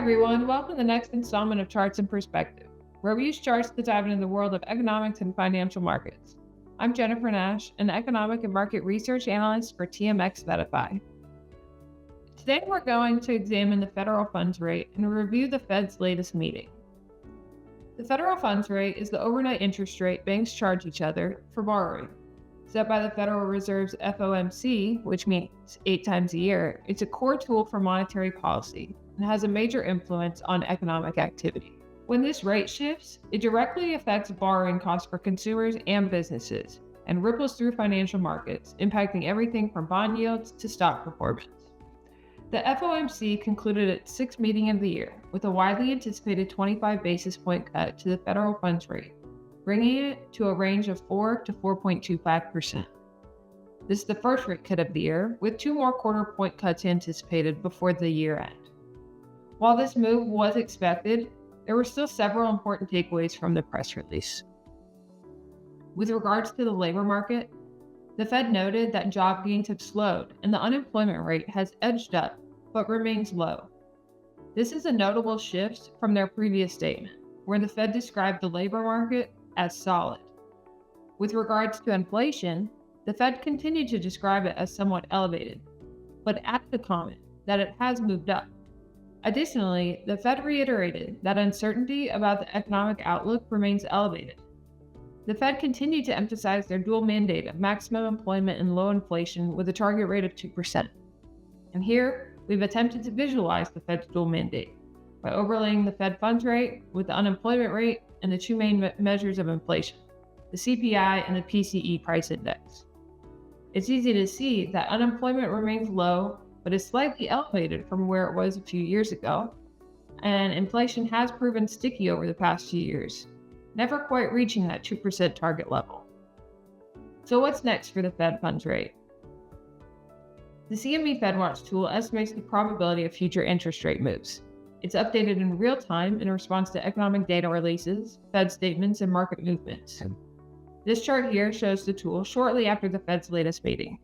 everyone, welcome to the next installment of Charts and Perspective, where we use charts to dive into the world of economics and financial markets. I'm Jennifer Nash, an economic and market research analyst for TMX Verify. Today we're going to examine the federal funds rate and review the Fed's latest meeting. The federal funds rate is the overnight interest rate banks charge each other for borrowing. Set by the Federal Reserve's FOMC, which means 8 times a year, it's a core tool for monetary policy and has a major influence on economic activity. When this rate shifts, it directly affects borrowing costs for consumers and businesses and ripples through financial markets, impacting everything from bond yields to stock performance. The FOMC concluded its sixth meeting of the year with a widely anticipated 25 basis point cut to the federal funds rate, bringing it to a range of 4 to 4.25%. This is the first rate cut of the year, with 2 more quarter point cuts anticipated before the year end. While this move was expected, there were still several important takeaways from the press release. With regards to the labor market, the Fed noted that job gains have slowed and the unemployment rate has edged up but remains low. This is a notable shift from their previous statement, where the Fed described the labor market as solid. With regards to inflation, the Fed continued to describe it as somewhat elevated, but added the comment that it has moved up. Additionally, the Fed reiterated that uncertainty about the economic outlook remains elevated. The Fed continued to emphasize their dual mandate of maximum employment and low inflation with a target rate of 2%. And here, we've attempted to visualize the Fed's dual mandate by overlaying the Fed funds rate with the unemployment rate and the 2 main measures of inflation, the CPI and the PCE price index. It's easy to see that unemployment remains low, but is slightly elevated from where it was a few years ago, and inflation has proven sticky over the past few years, never quite reaching that 2% target level. So what's next for the Fed funds rate? The CME FedWatch tool estimates the probability of future interest rate moves. It's updated in real time in response to economic data releases, Fed statements, and market movements. This chart here shows the tool shortly after the Fed's latest meeting.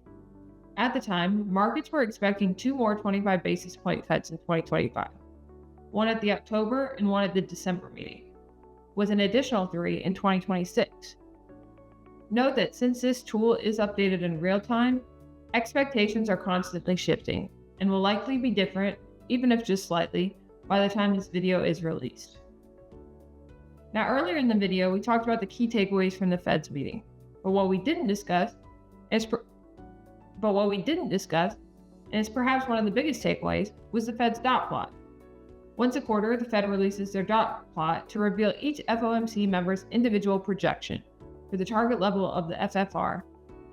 At the time, markets were expecting 2 more 25 basis point cuts in 2025, one at the October and one at the December meeting, with an additional 3 in 2026. Note that since this tool is updated in real time, expectations are constantly shifting and will likely be different, even if just slightly, by the time this video is released. Now, earlier in the video, we talked about the key takeaways from the Fed's meeting, but what we didn't discuss, and is perhaps one of the biggest takeaways, was the Fed's dot plot. Once a quarter, the Fed releases their dot plot to reveal each FOMC member's individual projection for the target level of the FFR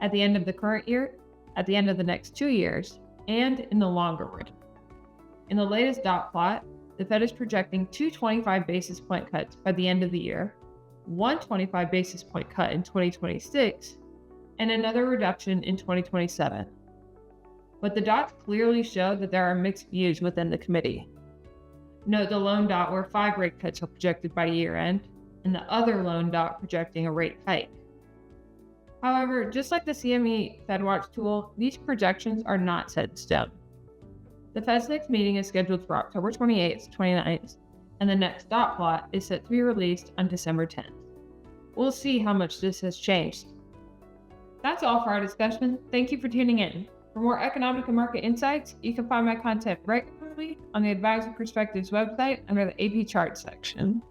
at the end of the current year, at the end of the next 2 years, and in the longer run. In the latest dot plot, the Fed is projecting 2 25 basis point cuts by the end of the year, 1 25 basis point cut in 2026, and another reduction in 2027. But the dots clearly show that there are mixed views within the committee. Note the lone dot where 5 rate cuts are projected by year end, and the other lone dot projecting a rate hike. However, just like the CME FedWatch tool, these projections are not set in stone. The Fed's next meeting is scheduled for October 28th to 29th, and the next dot plot is set to be released on December 10th. We'll see how much this has changed. That's all for our discussion. Thank you for tuning in. For more economic and market insights, you can find my content regularly on the Advisor Perspectives website under the AP Charts section.